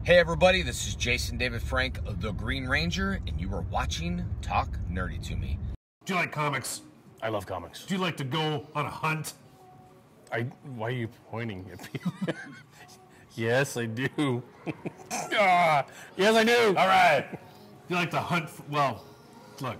Hey everybody, this is Jason David Frank, the Green Ranger, and you are watching Talk Nerdy to Me. Do you like comics? I love comics. Do you like to go on a hunt? Why are you pointing at me? Yes, I do. Yes, I do. All right. Do you like to hunt? Well, look,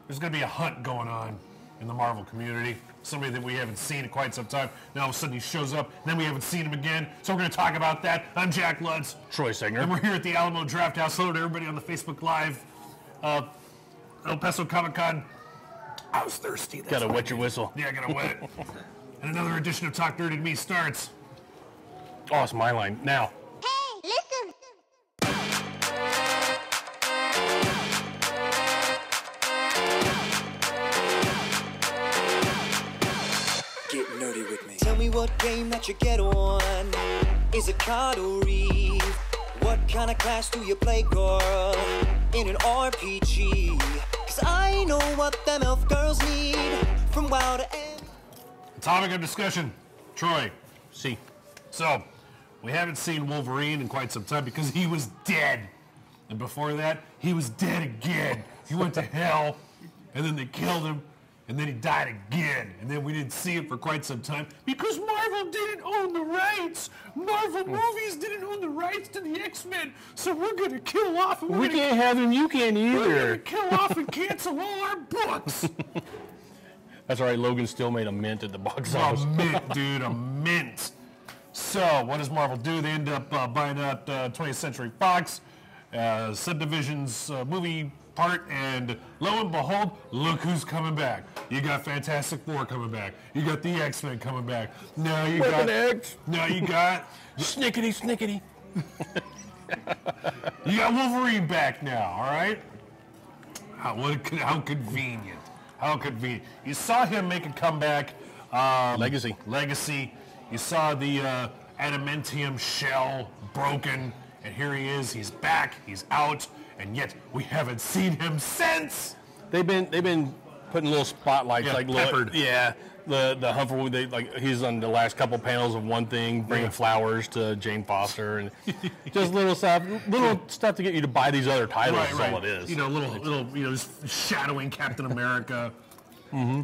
there's going to be a hunt going on in the Marvel community. Somebody that we haven't seen in quite some time. Now all of a sudden he shows up, and then we haven't seen him again. So we're going to talk about that. I'm Jack Lutz. Troy Singer. And we're here at the Alamo Draft House. Hello to everybody on the Facebook Live. El Paso Comic Con. I was thirsty. Gotta wet your whistle. Yeah, I gotta wet it. And another edition of Talk Nerdy to Me starts. Oh, it's my line. Now. Hey, listen. Get nerdy with me. Tell me what game that you get on. Is it card or Reeve? What kind of class do you play, girl? In an RPG? Cause I know what them elf girls need. From WoW to end. Topic of discussion. Troy. See. So, we haven't seen Wolverine in quite some time because he was dead. And before that, he was dead again. He went to hell, and then they killed him, and then he died again. And then we didn't see him for quite some time because Marvel didn't own the rights. Marvel movies didn't own the rights to the X-Men, so we're going to kill off. And We can't have him. You can't We're going either. to kill off and cancel all our books. That's all right. Logan still made a mint at the box A office. mint, dude, a mint. So, what does Marvel do? They end up buying out 20th Century Fox, Subdivision's movie part, and lo and behold, look who's coming back. You got Fantastic Four coming back. You got the X-Men coming back. Now you got... X. Now you got... Snickety, snickety. You got Wolverine back now, all right? How convenient. How convenient. You saw him make a comeback. Legacy. You saw the Adamantium shell broken, and here he is. He's back. He's out, and yet we haven't seen him since. They've been putting little spotlights, Yeah, like peppered. the Humphrey. He's on the last couple panels of one thing, bringing flowers to Jane Foster, and just little stuff to get you to buy these other titles. Right, is right. all it is. You know, little, just shadowing Captain America. Mm-hmm.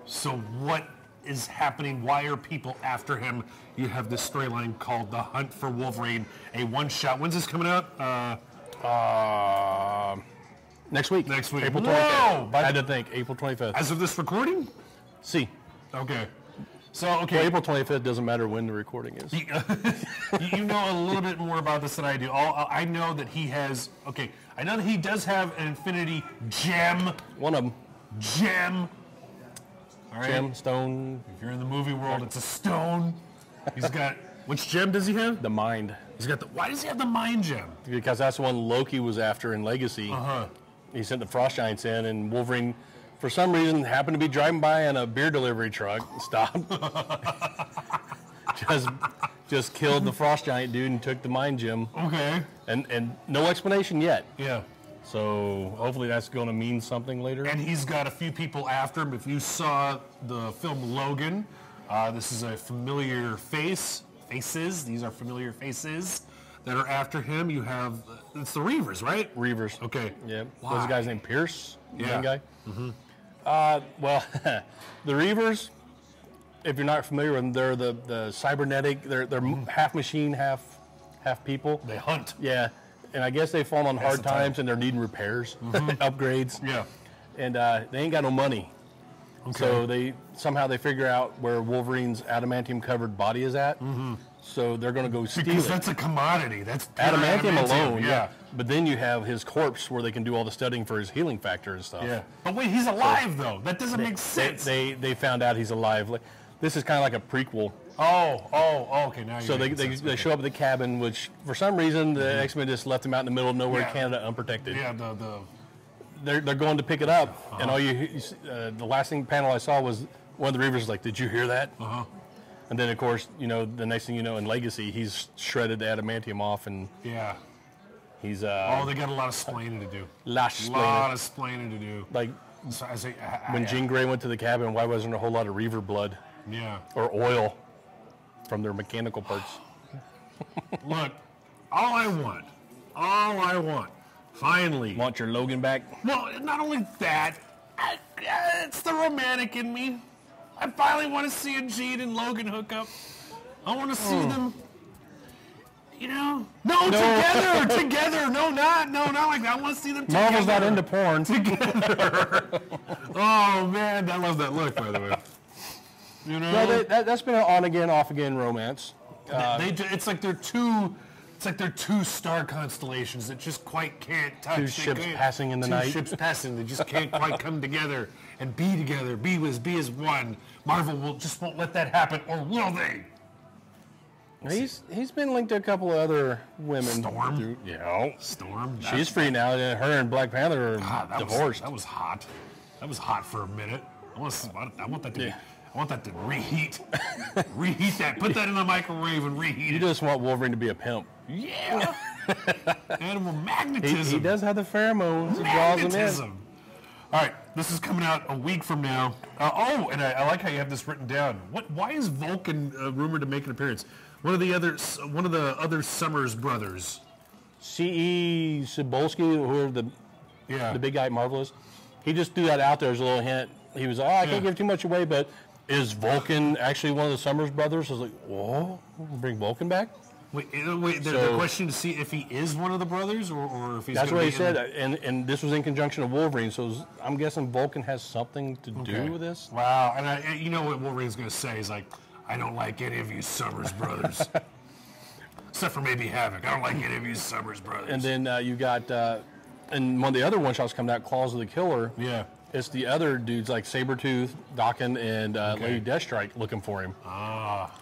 So what is happening? Why are people after him? You have this storyline called The Hunt for Wolverine, a one-shot. When's this coming out? Next week. Next week. April Whoa! 25th. I had to think. April 25th. As of this recording? See. Okay. So, Well, okay. April 25th doesn't matter when the recording is. You know a little bit more about this than I do. I know that he has, I know that he does have an Infinity Gem. One of them. Gem. All right. Gem, stone, If you're in the movie world, it's a stone. He's got, which gem does he have? the mind. He's got why does he have the Mind Gem? Because that's the one Loki was after in Legacy. Uh-huh. He sent the Frost Giants in, and Wolverine, for some reason, happened to be driving by in a beer delivery truck. Stopped. just killed the Frost Giant dude and took the Mind Gem. Okay. And no explanation yet. Yeah. So hopefully that's going to mean something later. And he's got a few people after him. If you saw the film Logan, this is a familiar face. These are familiar faces that are after him. You have, it's the Reavers, right? Reavers. Okay. Yeah. Why? Those guys named Pierce. Yeah. One guy. Mm-hmm. Well, the Reavers, if you're not familiar with them, they're the cybernetic. They're half machine, half people. They hunt. Yeah. And I guess they've fallen on hard the title. times and they're needing repairs, upgrades. Yeah. And they ain't got no money. Okay. So they figure out where Wolverine's adamantium covered body is at. Mm-hmm. So they're going to go steal Because it. that's a commodity. That's pure Adamantium alone, Yeah. But then you have his corpse where they can do all the studying for his healing factor and stuff. Yeah. But wait, he's alive though. That doesn't make sense. They found out he's alive. This is kind of like a prequel. Okay. Now So they show up at the cabin, which for some reason the X-Men just left him out in the middle of nowhere, Yeah. Canada, unprotected. Yeah. They're going to pick it up, and all you the last panel I saw was one of the Reavers was like, "Did you hear that?" And then of course, the next thing you know, in Legacy, he's shredded the adamantium off, and Yeah. he's They got a lot of splaining to do. lot Lot of splaining to do. like So I say, when Jean Grey went to the cabin. Why wasn't there a whole lot of Reaver blood Yeah. or oil from their mechanical parts? Look, all I want, finally. Want your Logan back? Well, not only that, it's the romantic in me. I finally want to see a Jean and Logan hook up. I want to see them, you know. No, together. No, not like that. I want to see them together. Marvel's not into porn. Together. Oh man, I love that look, by the way. You know, No, that's been an on again, off again romance. it's like they're two star constellations that just quite can't touch. Two ships passing in the night. Two ships passing. They just can't quite come together and be together. Be as one. Marvel won't let that happen, or will they? He's been linked to a couple of other women. Storm? Yeah. Storm? She's free now. Her and Black Panther are divorced. That was hot. That was hot for a minute. I want that to be... I want that to reheat. Reheat that. Put that in the microwave and reheat it. You just want Wolverine to be a pimp. Yeah. Animal magnetism. He does have the pheromones. It draws him in. All right, this is coming out a week from now. And I like how you have this written down. Why is Vulcan rumored to make an appearance? One of the other Summers brothers. C.E. Cebulski, who are the big guy at Marvel is, he just threw that out there as a little hint. He was, I can't give too much away, but is Vulcan actually one of the Summers brothers? I was like, whoa, bring Vulcan back? Wait, the question to see if he is one of the brothers, or if he's. That's what he said, and this was in conjunction with Wolverine, so I'm guessing Vulcan has something to do with this. Wow, and you know what Wolverine's going to say? He's like, I don't like any of you Summers brothers. Except for maybe Havoc. I don't like any of you Summers brothers. And then you got, and one of the other one-shots coming out, Claws of the Killer. Yeah. It's the other dudes like Sabretooth, Daken, and Lady Deathstrike looking for him.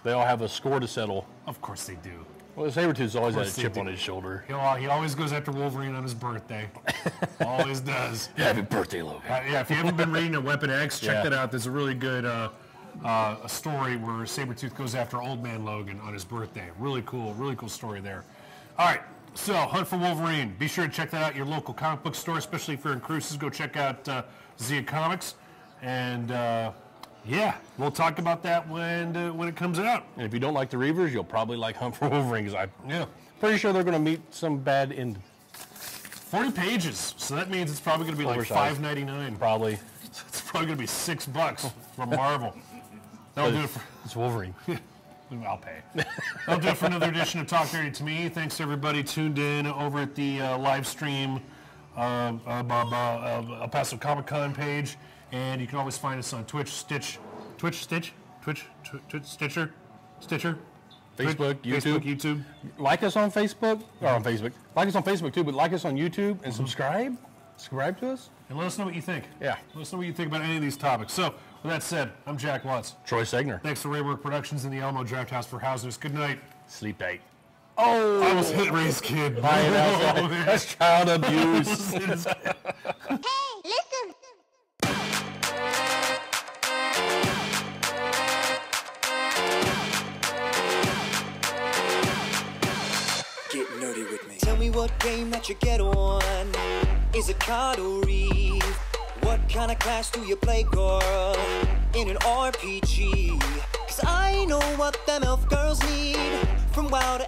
They all have a score to settle. Of course they do. Well, Sabretooth's always had a chip on his shoulder. He always goes after Wolverine on his birthday. Always does. Happy birthday, Logan. Yeah, if you haven't been reading Weapon X, check that out. There's a really good a story where Sabretooth goes after Old Man Logan on his birthday. Really cool story there. All right. So, Hunt for Wolverine. Be sure to check that out at your local comic book store, especially if you're in Cruces. Go check out Zia Comics. And, we'll talk about that when it comes out. And if you don't like the Reavers, you'll probably like Hunt for Wolverine, because I'm pretty sure they're going to meet some bad end. 40 pages. So that means it's probably going to be Oversized. like $5.99. Probably. It's probably going to be $6 from Marvel. That'll do it for... It's Wolverine. I'll pay. That'll do it for another edition of Talk Nerdy to Me. Thanks to everybody tuned in over at the live stream El Paso Comic Con page. And you can always find us on Twitch, Stitcher, Facebook, YouTube. Like us on Facebook, or on Facebook. Like us on Facebook too, but like us on YouTube and subscribe. Subscribe to us. And let us know what you think. Yeah. Let us know what you think about any of these topics. So, with that said, I'm Jack Watts. Troy Segner. Thanks to Raywork Productions and the Alamo Draft House for housing us. Good night. Sleep tight. Oh! I almost hit Ray's kid. That's child abuse. Hey, listen! Get nerdy with me. Tell me what game that you get on. Is it card or Reeve? What kind of class do you play, girl? In an RPG? 'Cause I know what them elf girls need. From WoW to